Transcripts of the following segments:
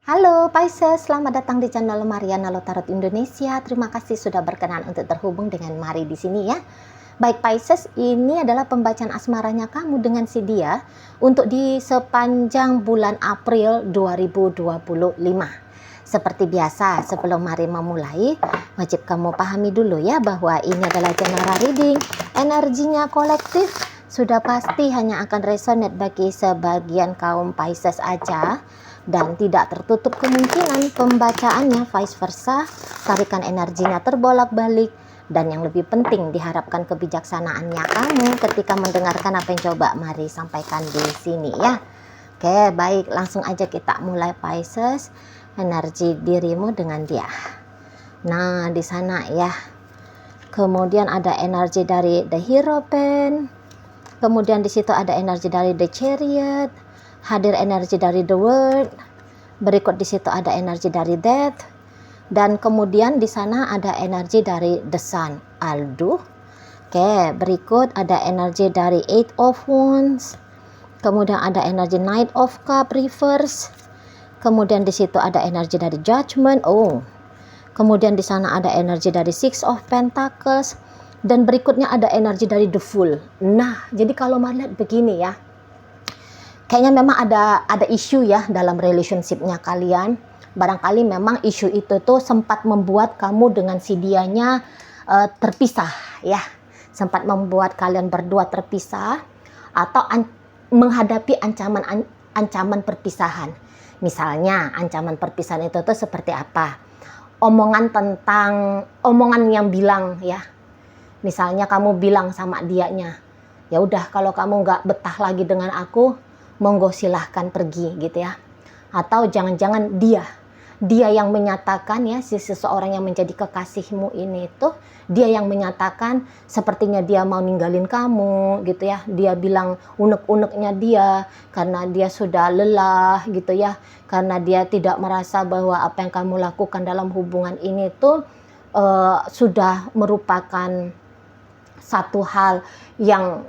Halo Pisces, selamat datang di channel Mariana Lotarot Indonesia. Terima kasih sudah berkenan untuk terhubung dengan Mari di sini ya. Baik Pisces, ini adalah pembacaan asmaranya kamu dengan si dia untuk di sepanjang bulan April 2025. Seperti biasa, sebelum Mari memulai, wajib kamu pahami dulu ya bahwa ini adalah general reading. Energinya kolektif sudah pasti hanya akan resonate bagi sebagian kaum Pisces aja. Dan tidak tertutup kemungkinan pembacaannya vice versa, tarikan energinya terbolak-balik, dan yang lebih penting diharapkan kebijaksanaannya kamu ketika mendengarkan apa yang coba Mari sampaikan di sini ya. Oke, baik, langsung aja kita mulai Pisces, energi dirimu dengan dia. Nah, di sana ya. Kemudian ada energi dari The Hierophant. Kemudian di situ ada energi dari The Chariot. Hadir energi dari The World, berikut di situ ada energi dari Death, dan kemudian di sana ada energi dari The Sun, Aldu. Oke, berikut ada energi dari Eight of Wands, kemudian ada energi Knight of Cup reverse, kemudian di situ ada energi dari Judgment. Kemudian di sana ada energi dari Six of Pentacles, dan berikutnya ada energi dari The Fool. Nah, jadi kalau melihat begini ya, kayaknya memang ada isu ya dalam relationship-nya kalian. Barangkali memang isu itu tuh sempat membuat kamu dengan si dianya terpisah ya. Sempat membuat kalian berdua terpisah atau menghadapi ancaman perpisahan. Misalnya ancaman perpisahan itu tuh seperti apa? Omongan yang bilang ya. Misalnya kamu bilang sama dianya, ya udah kalau kamu nggak betah lagi dengan aku, monggo silahkan pergi gitu ya. Atau jangan-jangan dia yang menyatakan ya, si seseorang yang menjadi kekasihmu ini tuh dia yang menyatakan sepertinya dia mau ninggalin kamu gitu ya. Dia bilang unek-uneknya dia karena dia sudah lelah gitu ya, karena dia tidak merasa bahwa apa yang kamu lakukan dalam hubungan ini tuh sudah merupakan satu hal yang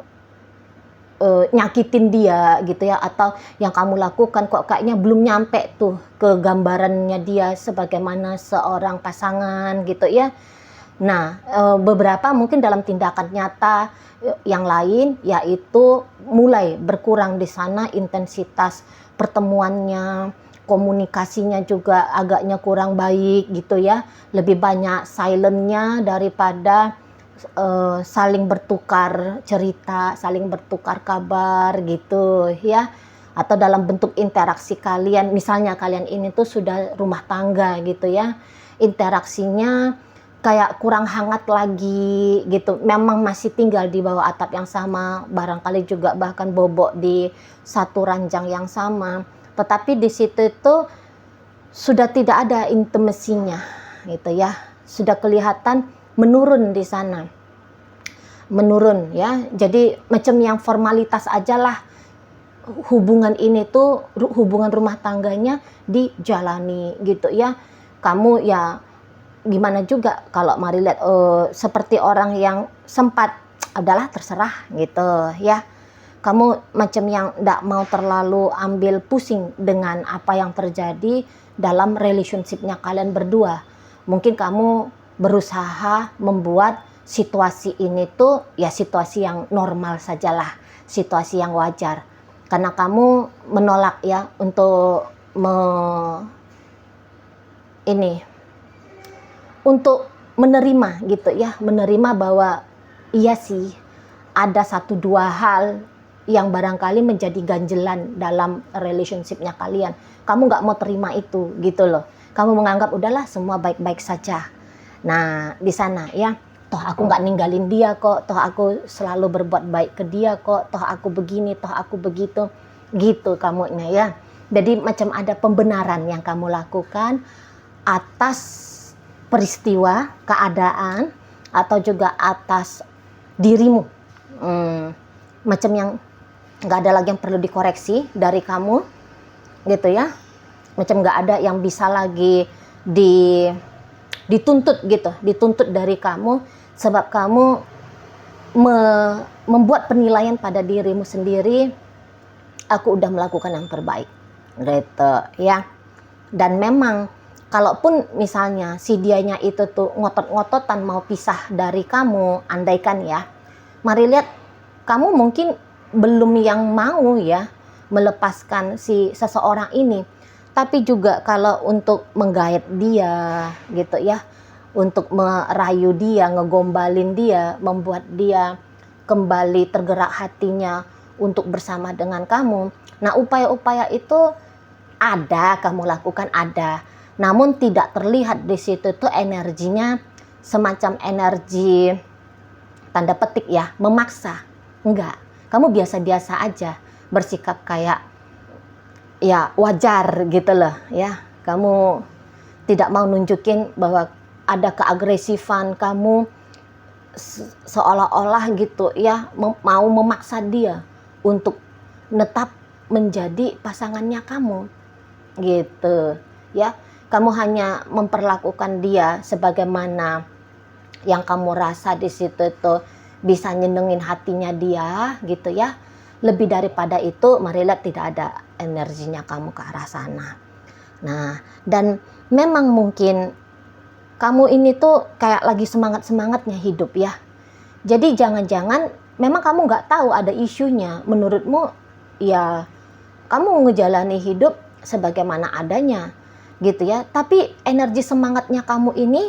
nyakitin dia gitu ya, atau yang kamu lakukan kok kayaknya belum nyampe tuh ke gambarannya dia sebagaimana seorang pasangan gitu ya. Nah, beberapa mungkin dalam tindakan nyata yang lain yaitu mulai berkurang di sana intensitas pertemuannya, komunikasinya juga agaknya kurang baik gitu ya, lebih banyak silentnya daripada saling bertukar cerita, saling bertukar kabar gitu ya. Atau dalam bentuk interaksi kalian, misalnya kalian ini tuh sudah rumah tangga gitu ya, interaksinya kayak kurang hangat lagi gitu. Memang masih tinggal di bawah atap yang sama, barangkali juga bahkan bobok di satu ranjang yang sama, tetapi di situ tuh sudah tidak ada intimasinya gitu ya, sudah kelihatan menurun di sana, menurun ya. Jadi macam yang formalitas aja lah hubungan ini tuh, hubungan rumah tangganya dijalani gitu ya. Kamu ya gimana juga kalau Mari lihat seperti orang yang sempat adalah terserah gitu ya. Kamu macam yang tidak mau terlalu ambil pusing dengan apa yang terjadi dalam relationship-nya kalian berdua. Mungkin kamu berusaha membuat situasi ini tuh ya situasi yang normal sajalah, situasi yang wajar. Karena kamu menolak ya untuk untuk menerima gitu ya, menerima bahwa iya sih ada satu dua hal yang barangkali menjadi ganjelan dalam relationship-nya kalian. Kamu nggak mau terima itu gitu loh. Kamu menganggap udahlah semua baik-baik saja. Nah, di sana ya, toh aku nggak ninggalin dia kok, toh aku selalu berbuat baik ke dia kok, toh aku begini, toh aku begitu, gitu kamunya ya. Jadi macam ada pembenaran yang kamu lakukan atas peristiwa, keadaan, atau juga atas dirimu. Macam yang nggak ada lagi yang perlu dikoreksi dari kamu, gitu ya. Macam nggak ada yang bisa lagi dituntut gitu, dituntut dari kamu, sebab kamu membuat penilaian pada dirimu sendiri, aku udah melakukan yang terbaik gitu ya. Dan memang kalaupun misalnya si dianya itu tuh ngotot-ngototan mau pisah dari kamu, andaikan ya, mari lihat kamu mungkin belum yang mau ya melepaskan si seseorang ini. Tapi juga kalau untuk menggait dia gitu ya, untuk merayu dia, ngegombalin dia, membuat dia kembali tergerak hatinya untuk bersama dengan kamu. Nah, upaya-upaya itu ada, kamu lakukan ada. Namun tidak terlihat di situ tuh energinya semacam energi tanda petik ya, memaksa. Enggak. Kamu biasa-biasa aja bersikap kayak ya wajar gitu loh ya. Kamu tidak mau nunjukin bahwa ada keagresifan kamu seolah-olah gitu ya, mau memaksa dia untuk tetap menjadi pasangannya kamu gitu ya. Kamu hanya memperlakukan dia sebagaimana yang kamu rasa di situ tuh bisa nyenengin hatinya dia gitu ya. Lebih daripada itu, marilah tidak ada energinya kamu ke arah sana. Nah, dan memang mungkin kamu ini tuh kayak lagi semangat-semangatnya hidup ya. Jadi jangan-jangan memang kamu nggak tahu ada isunya. Menurutmu ya kamu ngejalani hidup sebagaimana adanya gitu ya. Tapi energi semangatnya kamu ini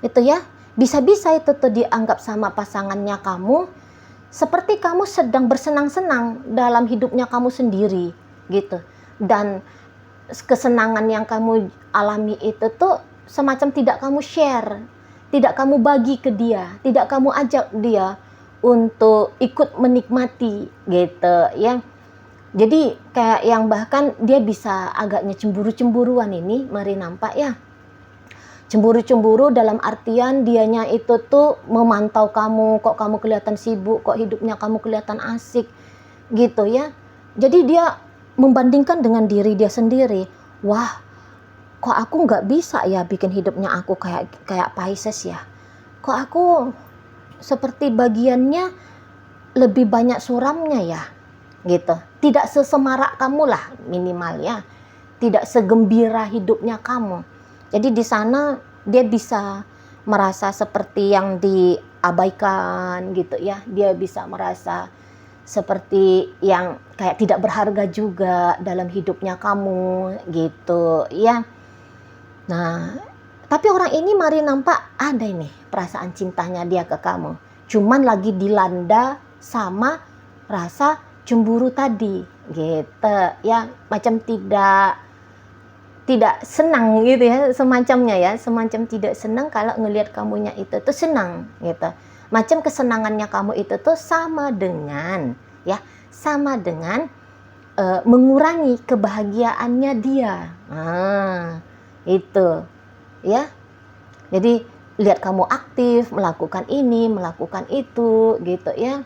itu ya, bisa-bisa itu tuh dianggap sama pasangannya kamu seperti kamu sedang bersenang-senang dalam hidupnya kamu sendiri gitu. Dan kesenangan yang kamu alami itu tuh semacam tidak kamu share, tidak kamu bagi ke dia, tidak kamu ajak dia untuk ikut menikmati gitu ya. Jadi kayak yang bahkan dia bisa agaknya cemburu-cemburuan ini, mari nampak ya. Cemburu-cemburu dalam artian dianya itu tuh memantau kamu, kok kamu kelihatan sibuk, kok hidupnya kamu kelihatan asik gitu ya. Jadi dia membandingkan dengan diri dia sendiri. Wah, kok aku nggak bisa ya bikin hidupnya aku kayak Pisces ya. Kok aku seperti bagiannya lebih banyak suramnya ya gitu. Tidak sesemarak kamu lah minimal ya. Tidak segembira hidupnya kamu. Jadi di sana dia bisa merasa seperti yang diabaikan gitu ya. Dia bisa merasa seperti yang kayak tidak berharga juga dalam hidupnya kamu gitu ya. Nah, tapi orang ini mari nampak ada ini perasaan cintanya dia ke kamu. Cuman lagi dilanda sama rasa cemburu tadi gitu ya. Macam tidak senang gitu ya, semacamnya ya, semacam tidak senang kalau ngelihat kamunya itu tuh senang gitu. Macam kesenangannya kamu itu tuh sama dengan mengurangi kebahagiaannya dia. Nah, itu ya. Jadi lihat kamu aktif melakukan ini, melakukan itu gitu ya.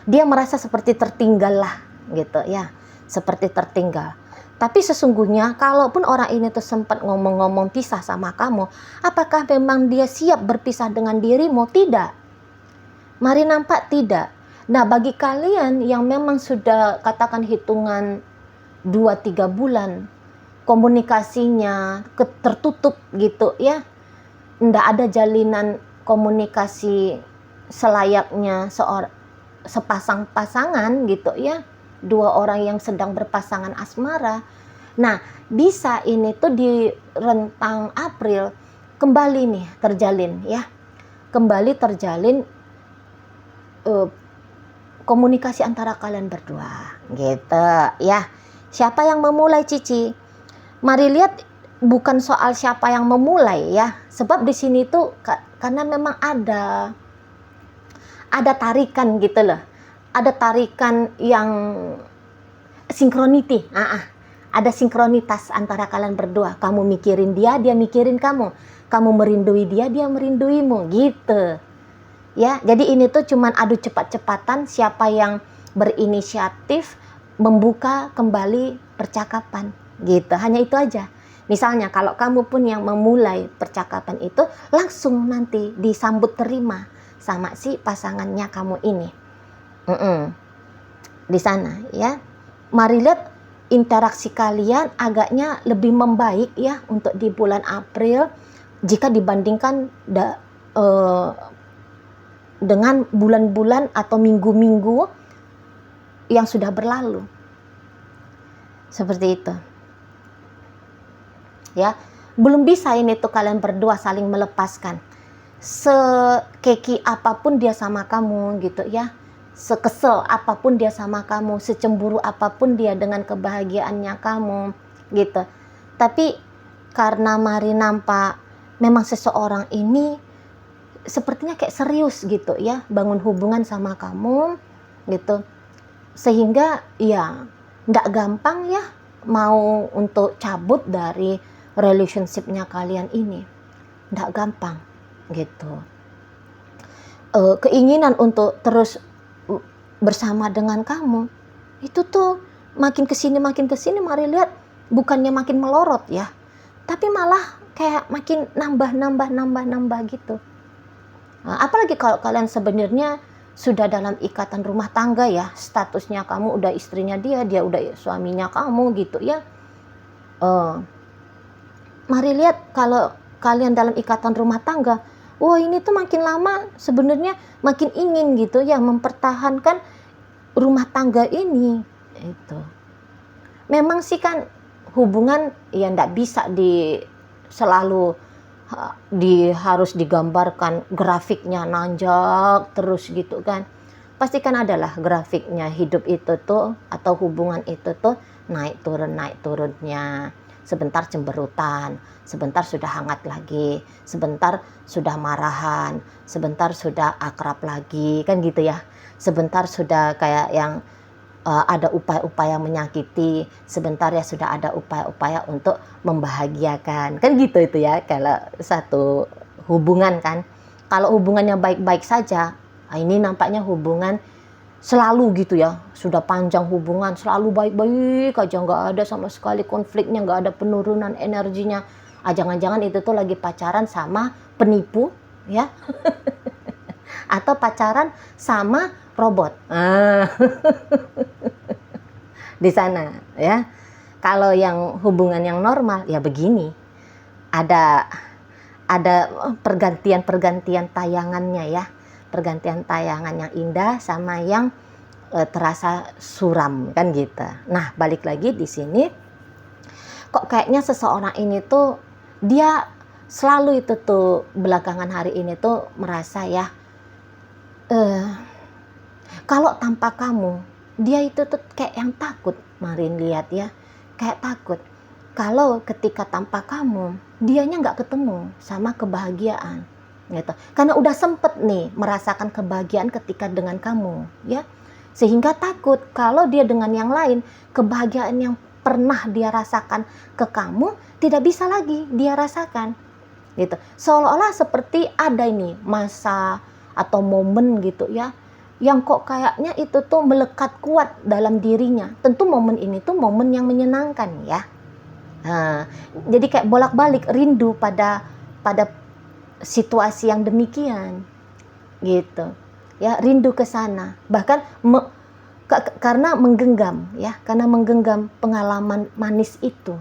Dia merasa seperti tertinggal lah gitu ya, seperti tertinggal. Tapi sesungguhnya kalaupun orang ini tuh sempat ngomong-ngomong pisah sama kamu, apakah memang dia siap berpisah dengan dirimu? Tidak. Mari nampak tidak. Nah, bagi kalian yang memang sudah katakan hitungan 2-3 bulan komunikasinya tertutup gitu ya. Nggak ada jalinan komunikasi selayaknya sepasang pasangan gitu ya. Dua orang yang sedang berpasangan asmara. Nah, bisa ini tuh di rentang April kembali nih terjalin ya. Kembali terjalin komunikasi antara kalian berdua gitu ya. Siapa yang memulai, Cici? Mari lihat bukan soal siapa yang memulai ya. Sebab di sini tuh karena memang ada tarikan gitu loh. Ada tarikan yang sinkroniti. Ada sinkronitas antara kalian berdua. Kamu mikirin dia, dia mikirin kamu. Kamu merindui dia, dia merinduimu gitu. Ya, jadi ini tuh cuman adu cepat-cepatan siapa yang berinisiatif membuka kembali percakapan gitu. Hanya itu aja. Misalnya kalau kamu pun yang memulai percakapan itu, langsung nanti disambut terima sama si pasangannya kamu ini. Di sana ya. Mari lihat interaksi kalian agaknya lebih membaik ya untuk di bulan April jika dibandingkan dengan bulan-bulan atau minggu-minggu yang sudah berlalu. Seperti itu. Ya, belum bisa ini tuh kalian berdua saling melepaskan. Sekeki apapun dia sama kamu gitu ya, sekesel apapun dia sama kamu, secemburu apapun dia dengan kebahagiaannya kamu gitu. Tapi karena Mari nampak memang seseorang ini sepertinya kayak serius gitu ya, bangun hubungan sama kamu gitu, sehingga ya nggak gampang ya mau untuk cabut dari relationship-nya kalian ini, nggak gampang gitu. Keinginan untuk terus bersama dengan kamu itu tuh makin kesini Mari lihat bukannya makin melorot ya, tapi malah kayak makin nambah gitu. Apalagi kalau kalian sebenarnya sudah dalam ikatan rumah tangga ya, statusnya kamu udah istrinya dia udah suaminya kamu gitu ya. Mari lihat kalau kalian dalam ikatan rumah tangga, wah ini tuh makin lama sebenarnya makin ingin gitu ya mempertahankan rumah tangga ini. Itu memang sih kan hubungan ya ndak bisa selalu harus digambarkan grafiknya nanjak terus gitu kan. Pasti kan adalah grafiknya hidup itu tuh atau hubungan itu tuh naik turunnya. Sebentar cemberutan, sebentar sudah hangat lagi, sebentar sudah marahan, sebentar sudah akrab lagi, kan gitu ya. Sebentar sudah kayak yang ada upaya-upaya menyakiti, sebentar ya sudah ada upaya-upaya untuk membahagiakan, kan gitu itu ya kalau satu hubungan kan. Kalau hubungannya baik-baik saja, ini nampaknya hubungan selalu gitu ya, sudah panjang hubungan selalu baik-baik aja, nggak ada sama sekali konfliknya, nggak ada penurunan energinya. Jangan-jangan itu tuh lagi pacaran sama penipu ya atau pacaran sama robot di sana ya. Kalau yang hubungan yang normal ya begini, ada pergantian tayangannya ya, pergantian tayangan yang indah sama yang terasa suram kan gitu. Nah balik lagi di sini, kok kayaknya seseorang ini tuh dia selalu itu tuh belakangan hari ini tuh merasa ya kalau tanpa kamu dia itu tuh kayak yang takut. Marin lihat ya, kayak takut kalau ketika tanpa kamu dianya nggak ketemu sama kebahagiaan gitu, karena udah sempet nih merasakan kebahagiaan ketika dengan kamu ya, sehingga takut kalau dia dengan yang lain kebahagiaan yang pernah dia rasakan ke kamu tidak bisa lagi dia rasakan gitu. Seolah-olah seperti ada ini masa atau momen gitu ya yang kok kayaknya itu tuh melekat kuat dalam dirinya. Tentu momen ini tuh momen yang menyenangkan ya. Jadi kayak bolak-balik rindu pada situasi yang demikian gitu ya, rindu ke sana, bahkan karena menggenggam ya, karena menggenggam pengalaman manis itu.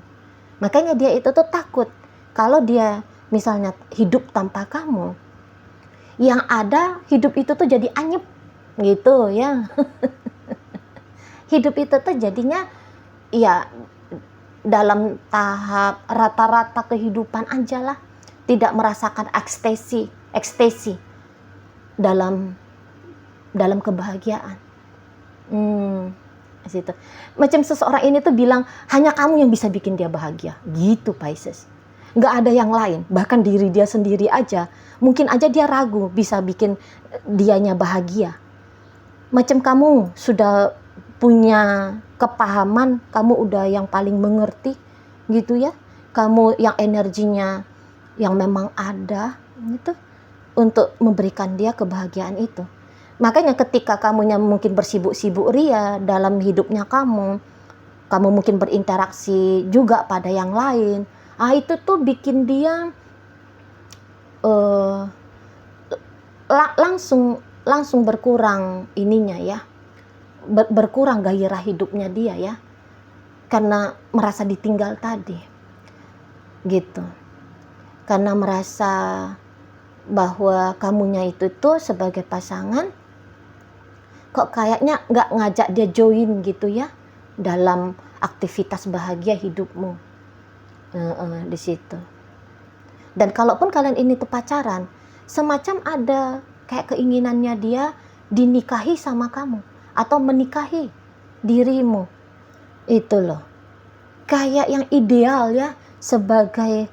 Makanya dia itu tuh takut kalau dia misalnya hidup tanpa kamu, yang ada hidup itu tuh jadi anyep gitu ya. Hidup itu tuh jadinya ya dalam tahap rata-rata kehidupan aja lah, tidak merasakan ekstasi dalam kebahagiaan. Situ. Macam seseorang ini tuh bilang hanya kamu yang bisa bikin dia bahagia gitu Pisces. Nggak ada yang lain, bahkan diri dia sendiri aja mungkin aja dia ragu bisa bikin dianya bahagia. Macam kamu sudah punya kepahaman, kamu udah yang paling mengerti gitu ya, kamu yang energinya yang memang ada gitu untuk memberikan dia kebahagiaan itu. Makanya ketika kamunya mungkin bersibuk-sibuk ria dalam hidupnya kamu mungkin berinteraksi juga pada yang lain, itu tuh bikin dia langsung berkurang ininya ya, berkurang gairah hidupnya dia ya. karena merasa ditinggal tadi, gitu. Karena merasa bahwa kamunya itu tuh sebagai pasangan kok kayaknya nggak ngajak dia join gitu ya dalam aktivitas bahagia hidupmu di situ. Dan kalaupun kalian ini tuh pacaran, semacam ada kayak keinginannya dia dinikahi sama kamu atau menikahi dirimu. Itu loh. Kayak yang ideal ya sebagai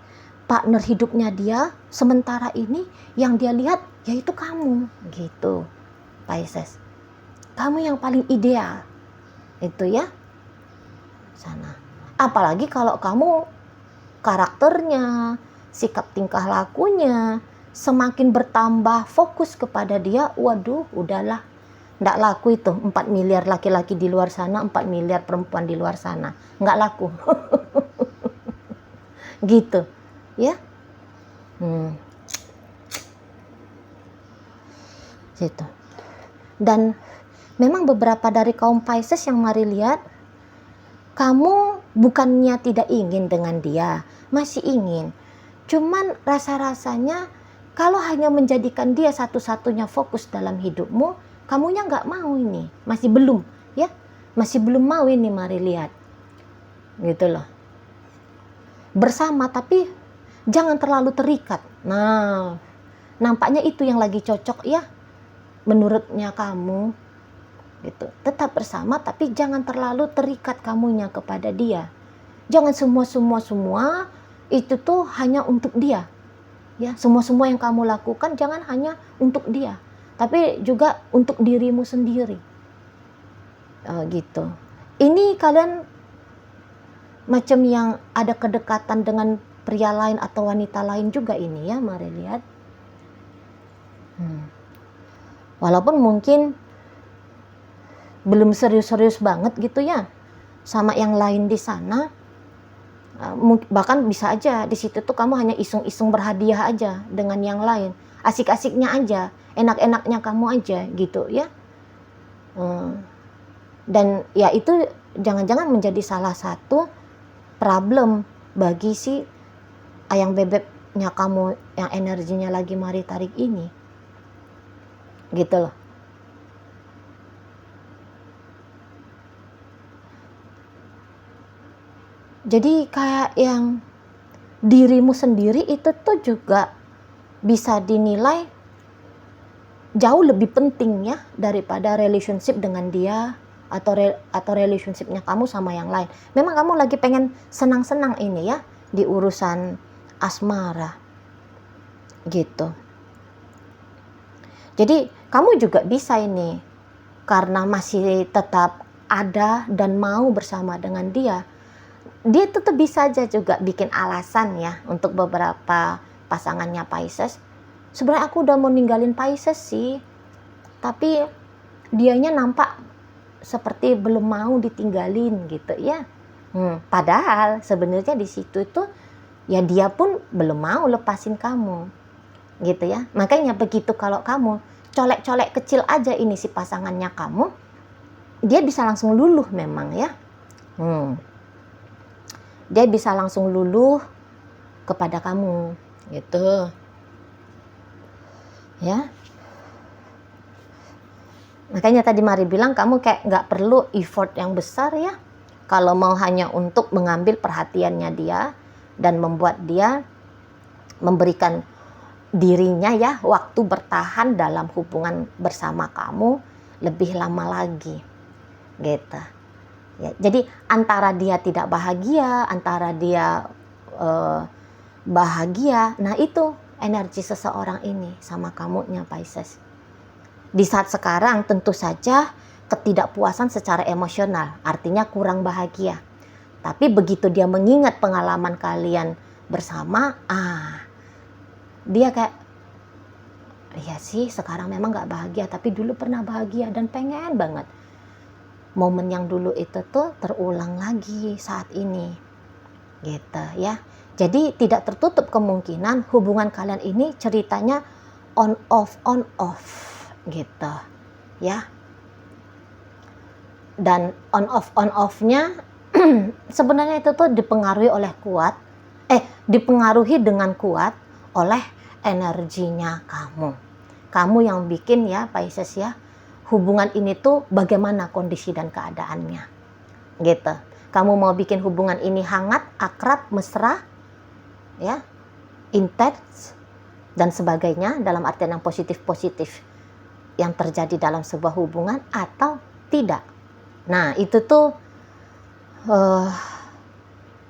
partner hidupnya dia, sementara ini yang dia lihat yaitu kamu gitu, Pisces. Kamu yang paling ideal. Itu ya. Sana. Apalagi kalau kamu karakternya, sikap tingkah lakunya semakin bertambah fokus kepada dia, waduh udahlah, nggak laku itu 4 miliar laki-laki di luar sana, 4 miliar perempuan di luar sana, nggak laku. Gitu ya. Gitu. Dan memang beberapa dari kaum Pisces yang mari lihat, kamu bukannya tidak ingin dengan dia, masih ingin. Cuman rasa-rasanya kalau hanya menjadikan dia satu-satunya fokus dalam hidupmu, kamunya nggak mau ini, masih belum ya, masih belum mau ini mari lihat, gitu loh. Bersama tapi jangan terlalu terikat. Nah, nampaknya itu yang lagi cocok ya, menurutnya kamu, gitu. Tetap bersama tapi jangan terlalu terikat kamunya kepada dia. Jangan semua itu tuh hanya untuk dia. Ya, semua yang kamu lakukan jangan hanya untuk dia, tapi juga untuk dirimu sendiri. Gitu. Ini kalian macam yang ada kedekatan dengan pria lain atau wanita lain juga ini ya, mari lihat. Walaupun mungkin belum serius-serius banget gitu ya sama yang lain di sana. Bahkan bisa aja di situ tuh kamu hanya iseng-iseng berhadiah aja dengan yang lain, asik-asiknya aja, enak-enaknya kamu aja gitu ya. Dan ya itu jangan-jangan menjadi salah satu problem bagi si ayang bebeknya kamu yang energinya lagi mari tarik ini, gitu loh. Jadi kayak yang dirimu sendiri itu tuh juga bisa dinilai jauh lebih penting ya daripada relationship dengan dia atau relationshipnya kamu sama yang lain. Memang kamu lagi pengen senang-senang ini ya di urusan asmara gitu. Jadi kamu juga bisa ini karena masih tetap ada dan mau bersama dengan dia tetap bisa aja juga bikin alasan ya untuk beberapa pasangannya Pisces. Sebenarnya aku udah mau ninggalin Pisces sih, tapi dianya nampak seperti belum mau ditinggalin gitu ya. Padahal sebenarnya di situ itu ya dia pun belum mau lepasin kamu, gitu ya. Makanya begitu kalau kamu colek-colek kecil aja ini si pasangannya kamu, dia bisa langsung luluh memang ya. Dia bisa langsung luluh kepada kamu gitu ya. Makanya tadi Mari bilang kamu kayak nggak perlu effort yang besar ya kalau mau hanya untuk mengambil perhatiannya dia dan membuat dia memberikan dirinya ya waktu bertahan dalam hubungan bersama kamu lebih lama lagi gitu. Ya, jadi antara dia tidak bahagia, antara dia bahagia, nah itu energi seseorang ini sama kamunya Pisces. Di saat sekarang tentu saja ketidakpuasan secara emosional, artinya kurang bahagia. Tapi begitu dia mengingat pengalaman kalian bersama, dia kayak, iya sih sekarang memang gak bahagia, tapi dulu pernah bahagia dan pengen banget momen yang dulu itu tuh terulang lagi saat ini gitu ya. Jadi tidak tertutup kemungkinan hubungan kalian ini ceritanya on off gitu ya. Dan on offnya sebenarnya itu tuh dipengaruhi dengan kuat oleh energinya kamu. Kamu yang bikin ya Pisces ya, hubungan ini tuh bagaimana kondisi dan keadaannya. Gitu. Kamu mau bikin hubungan ini hangat, akrab, mesra, ya, intens dan sebagainya dalam artian yang positif-positif yang terjadi dalam sebuah hubungan atau tidak. Nah, itu tuh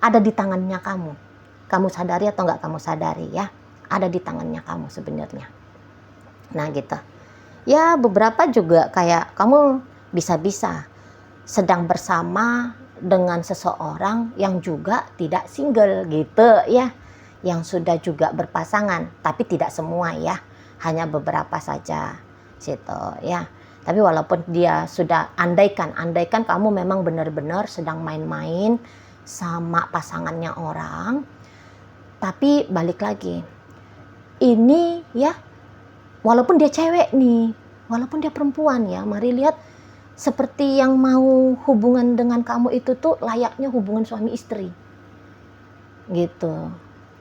ada di tangannya kamu. Kamu sadari atau nggak kamu sadari ya, ada di tangannya kamu sebenarnya. Nah gitu. Ya beberapa juga kayak kamu bisa-bisa sedang bersama dengan seseorang yang juga tidak single gitu ya, yang sudah juga berpasangan, tapi tidak semua ya, hanya beberapa saja gitu ya. Tapi walaupun dia sudah andaikan kamu memang benar-benar sedang main-main sama pasangannya orang, tapi balik lagi, ini ya, walaupun dia cewek nih, walaupun dia perempuan ya, mari lihat seperti yang mau hubungan dengan kamu itu tuh layaknya hubungan suami istri gitu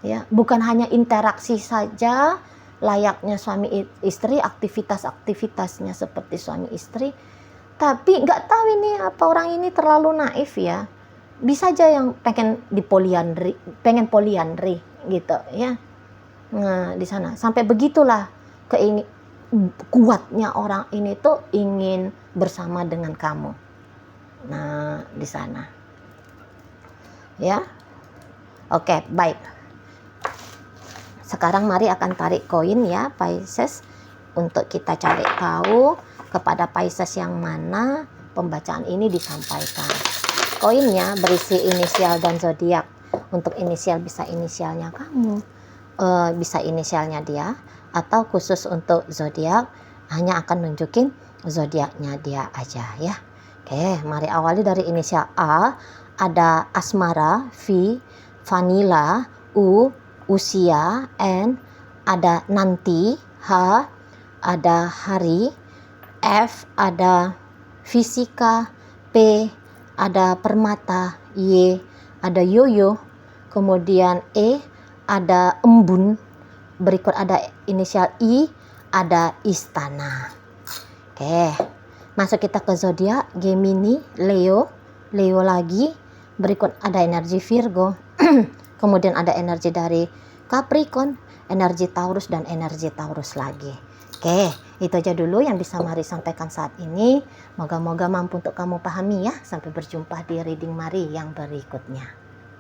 ya, bukan hanya interaksi saja layaknya suami istri, aktivitasnya seperti suami istri, tapi nggak tahu ini apa orang ini terlalu naif ya, bisa aja yang pengen poliandri gitu ya. Nah di sana sampai begitulah kuatnya orang ini tuh ingin bersama dengan kamu. Nah di sana ya. Oke, baik. Sekarang mari akan tarik koin ya Pisces, untuk kita cari tahu kepada Pisces yang mana pembacaan ini disampaikan. Koinnya berisi inisial dan zodiak. Untuk inisial bisa inisialnya kamu, bisa inisialnya dia, atau khusus untuk zodiak hanya akan nunjukin zodiaknya dia aja ya. Oke, mari awali dari inisial A. Ada asmara, V, vanilla, U, usia, N, ada nanti, H, ada hari, F, ada fisika, P, ada permata, Y, ada yoyo, kemudian E, ada embun, berikut ada inisial I, ada istana. Oke, masuk kita ke zodiak, Gemini, Leo lagi, berikut ada energi Virgo, kemudian ada energi dari Capricorn, energi Taurus, dan energi Taurus lagi. Oke, itu aja dulu yang bisa Mari sampaikan saat ini. Moga-moga mampu untuk kamu pahami ya. Sampai berjumpa di reading Mari yang berikutnya.